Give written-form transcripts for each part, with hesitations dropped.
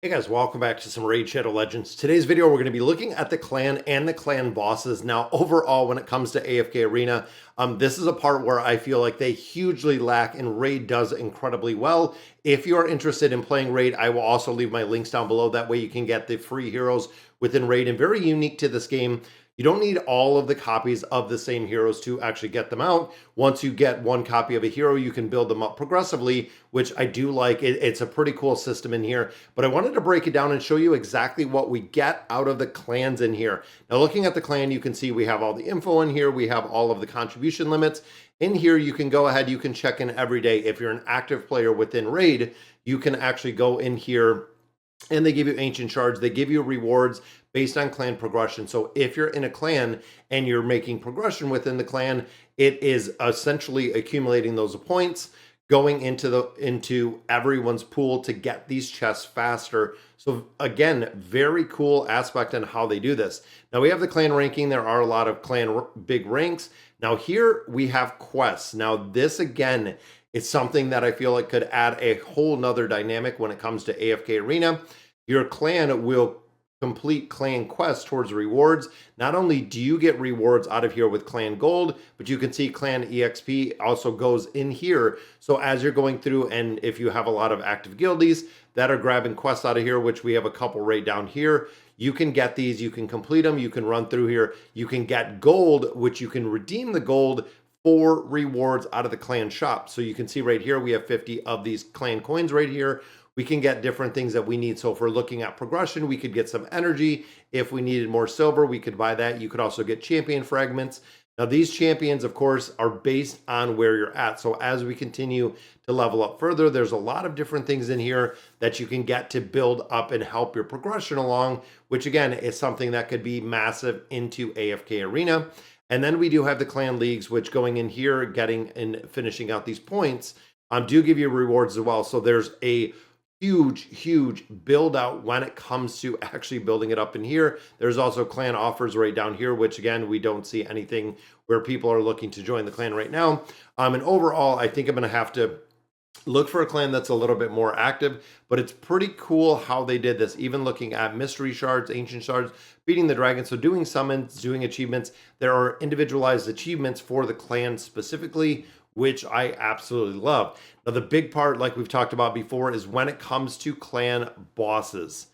Hey guys, welcome back to some Raid Shadow Legends. Today's video, we're going to be looking at the clan and the clan bosses. Now, overall, when it comes to AFK Arena, this is a part where I feel like they hugely lack and Raid does incredibly well. If you're interested in playing Raid, I will also leave my links down below. That way you can get the free heroes within Raid, and very unique to this game. You don't need all of the copies of the same heroes to actually get them out. Once you get one copy of a hero, you can build them up progressively, which I do like. It's a pretty cool system in here, but I wanted to break it down and show you exactly what we get out of the clans in here. Now, looking at the clan, you can see we have all the info in here. We have all of the contribution limits. In here, you can go ahead, you can check in every day. If you're an active player within Raid, you can actually go in here and they give you ancient shards. They give you rewards based on clan progression. So if you're in a clan and you're making progression within the clan, it is essentially accumulating those points, going into everyone's pool to get these chests faster. So again, very cool aspect on how they do this. Now we have the clan ranking. There are a lot of clan big ranks. Now here we have quests. Now this again, it's something that I feel like could add a whole nother dynamic when it comes to AFK Arena. Your clan will complete clan quests towards rewards. Not only do you get rewards out of here with clan gold, but you can see clan EXP also goes in here. So as you're going through, and if you have a lot of active guildies that are grabbing quests out of here, which we have a couple right down here, you can get these, you can complete them, you can run through here, you can get gold, which you can redeem the gold for rewards out of the clan shop. So you can see right here, we have 50 of these clan coins right here. We can get different things that we need. So if we're looking at progression, we could get some energy. If we needed more silver, we could buy that. You could also get champion fragments. Now these champions, of course, are based on where you're at. So as we continue to level up further, there's a lot of different things in here that you can get to build up and help your progression along, which again is something that could be massive into AFK Arena. And then we do have the clan leagues, which going in here, getting and finishing out these points, do give you rewards as well. So there's a huge build out when it comes to actually building it up in here. There's also clan offers right down here, which again, we don't see anything where people are looking to join the clan right now. And overall, I think I'm going to have to look for a clan that's a little bit more active, but it's pretty cool how they did this. Even looking at mystery shards, ancient shards, beating the dragon. So doing summons, doing achievements. There are individualized achievements for the clan specifically, which I absolutely love. Now, the big part, like we've talked about before, is when it comes to clan bosses.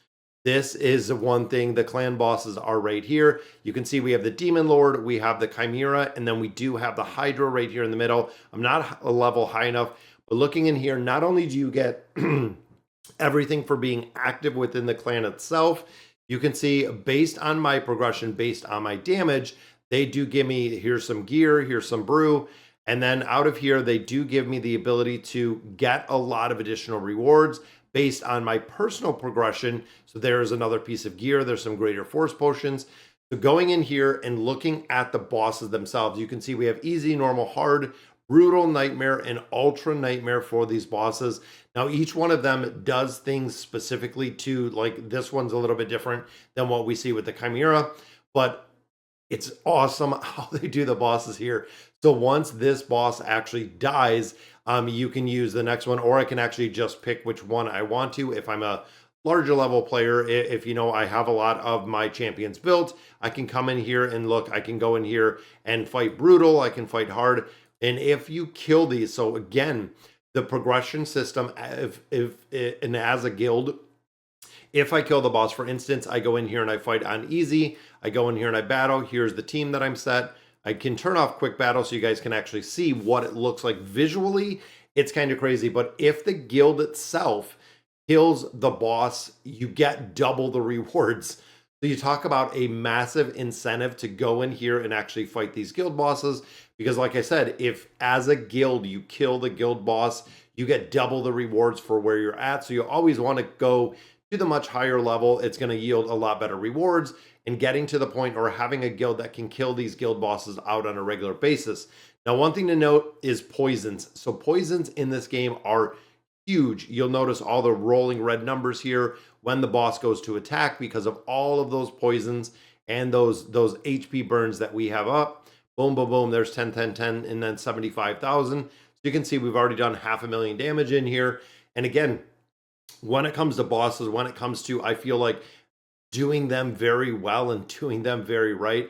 This is one thing. The clan bosses are right here. You can see we have the Demon Lord, we have the Chimera, and then we do have the Hydra right here in the middle. I'm not a level high enough, but looking in here, not only do you get everything for being active within the clan itself, you can see based on my progression, based on my damage, they do give me, here's some gear, here's some brew, and then out of here, they do give me the ability to get a lot of additional rewards based on my personal progression. So there's another piece of gear. There's some greater force potions. So going in here and looking at the bosses themselves, you can see we have easy, normal, hard, brutal, nightmare, and ultra nightmare for these bosses. Now, each one of them does things specifically to, like this one's a little bit different than what we see with the Chimera, but it's awesome how they do the bosses here. So once this boss actually dies, you can use the next one, or I can actually just pick which one I want to. If I'm a larger level player, if you know I have a lot of my champions built, I can come in here and look, I can go in here and fight brutal, I can fight hard. And if you kill these, so again, the progression system, and as a guild, if I kill the boss, for instance, I go in here and I fight on easy. I go in here and I battle. Here's the team that I'm set. I can turn off quick battle so you guys can actually see what it looks like visually. It's kind of crazy, but if the guild itself kills the boss, you get double the rewards. So you talk about a massive incentive to go in here and actually fight these guild bosses. Because like I said, if as a guild you kill the guild boss, you get double the rewards for where you're at. So you always want to go to the much higher level. It's going to yield a lot better rewards, and getting to the point or having a guild that can kill these guild bosses out on a regular basis. Now, one thing to note is poisons. So poisons in this game are huge. You'll notice all the rolling red numbers here when the boss goes to attack because of all of those poisons and those HP burns that we have up. Boom, boom, boom. There's 10, 10, 10, and then 75,000. So you can see we've already done 500,000 damage in here. And again, when it comes to bosses, when it comes to, I feel like, doing them very well and doing them very right.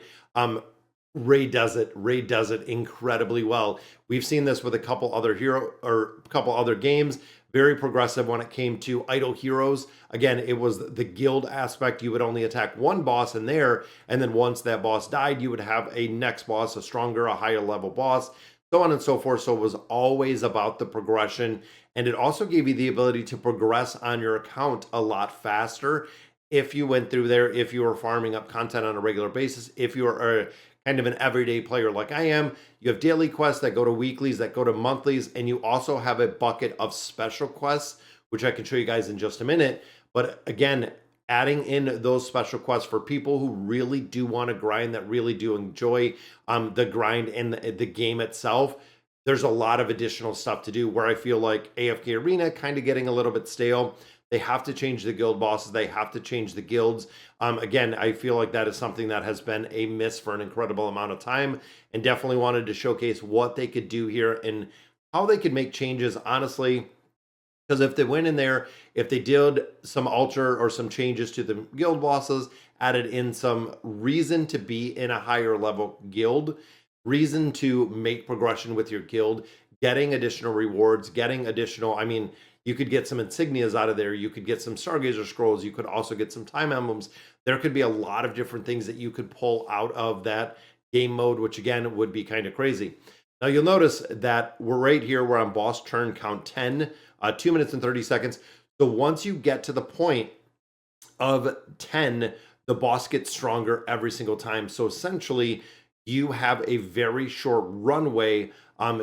Ray does it. Ray does it incredibly well. We've seen this with a couple other hero or a couple other games. Very progressive when it came to idle heroes. Again, it was the guild aspect. You would only attack one boss in there, and then once that boss died, you would have a next boss, a stronger, a higher level boss, so on and so forth. So it was always about the progression, and it also gave you the ability to progress on your account a lot faster if you went through there, if you were farming up content on a regular basis, if you are kind of an everyday player like I am. You have daily quests that go to weeklies, that go to monthlies, and you also have a bucket of special quests, which I can show you guys in just a minute. But again, adding in those special quests for people who really do want to grind, that really do enjoy the grind and the game itself. There's a lot of additional stuff to do where I feel like AFK Arena kind of getting a little bit stale. They have to change the guild bosses. They have to change the guilds. Again, I feel like that is something that has been a miss for an incredible amount of time, and definitely wanted to showcase what they could do here and how they could make changes, honestly. Because if they went in there, if they did some alter or some changes to the guild bosses, added in some reason to be in a higher level guild, reason to make progression with your guild, getting additional rewards, getting additional, I mean, you could get some insignias out of there. You could get some Stargazer scrolls. You could also get some time emblems. There could be a lot of different things that you could pull out of that game mode, which again would be kind of crazy. Now you'll notice that we're right here. We're on boss turn count 10, 2 minutes and 30 seconds. So once you get to the point of 10, the boss gets stronger every single time. So essentially, you have a very short runway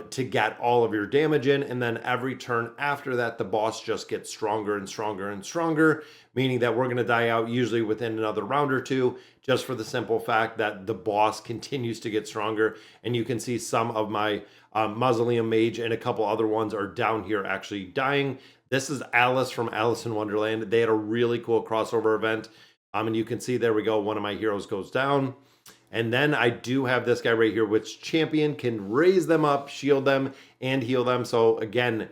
to get all of your damage in, and then every turn after that, the boss just gets stronger and stronger and stronger, meaning that we're going to die out usually within another round or two, just for the simple fact that the boss continues to get stronger. And you can see some of my Mausoleum Mage and a couple other ones are down here actually dying. This is Alice from Alice in Wonderland. They had a really cool crossover event. And you can see, there we go, one of my heroes goes down. And then I do have this guy right here, which champion can raise them up, shield them, and heal them. So again,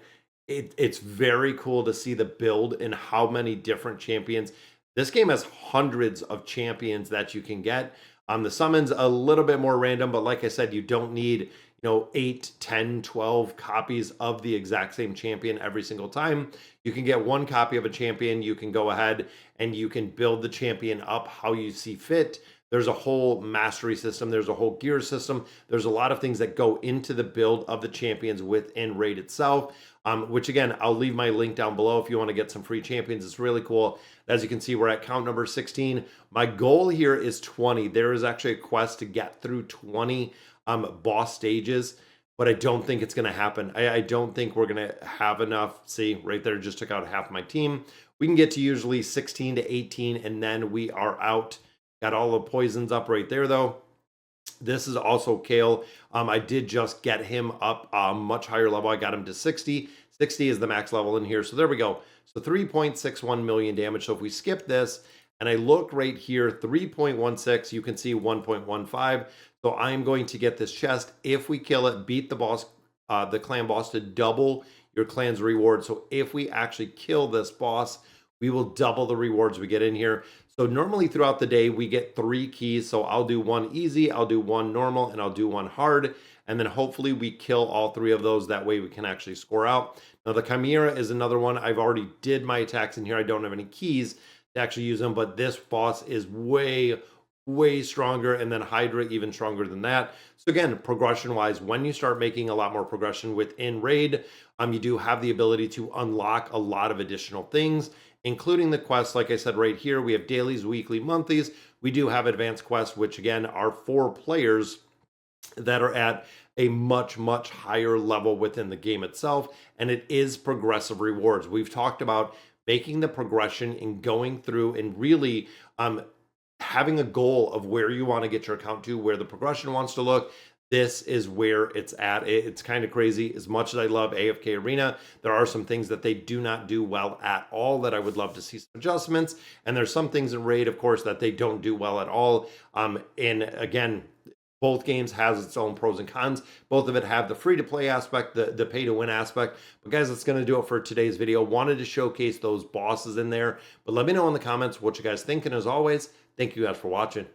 it's very cool to see the build and how many different champions. This game has hundreds of champions that you can get. The summons a little bit more random, but like I said, you don't need 8, 10, 12 copies of the exact same champion every single time. You can get one copy of a champion. You can go ahead and you can build the champion up how you see fit. There's a whole mastery system. There's a whole gear system. There's a lot of things that go into the build of the champions within Raid itself, which again, I'll leave my link down below if you want to get some free champions. It's really cool. As you can see, we're at count number 16. My goal here is 20. There is actually a quest to get through 20 boss stages, but I don't think it's going to happen. I don't think we're going to have enough. See, right there, just took out half my team. We can get to usually 16 to 18, and then we are out. Got all the poisons up right there, though. This is also Kale. I did just get him up a much higher level. I got him to 60. 60 is the max level in here. So there we go. So 3.61 million damage. So if we skip this and I look right here, 3.16, you can see 1.15. So I'm going to get this chest. If we kill it, beat the boss, the clan boss, to double your clan's reward. So if we actually kill this boss, we will double the rewards we get in here. So normally throughout the day, we get 3 keys. So I'll do one easy, I'll do one normal, and I'll do one hard. And then hopefully we kill all 3 of those. That way we can actually score out. Now the Chimera is another one. I've already did my attacks in here. I don't have any keys to actually use them, but this boss is way stronger, and then Hydra even stronger than that. So again, progression wise, when you start making a lot more progression within Raid, you do have the ability to unlock a lot of additional things, including the quests. Like I said, right here, we have dailies, weekly, monthlies. We do have advanced quests, which again are for players that are at a much higher level within the game itself. And it is progressive rewards. We've talked about making the progression and going through and really having a goal of where you want to get your account to, where the progression wants to look. This is where it's at. It's kind of crazy. As much as I love AFK Arena, there are some things that they do not do well at all that I would love to see some adjustments. And there's some things in Raid, of course, that they don't do well at all. And again, Both games has its own pros and cons. Both of it have the free to play aspect, the pay to win aspect. But guys, that's going to do it for today's video. Wanted to showcase those bosses in there, but let me know in the comments what you guys think. And as always, thank you guys for watching.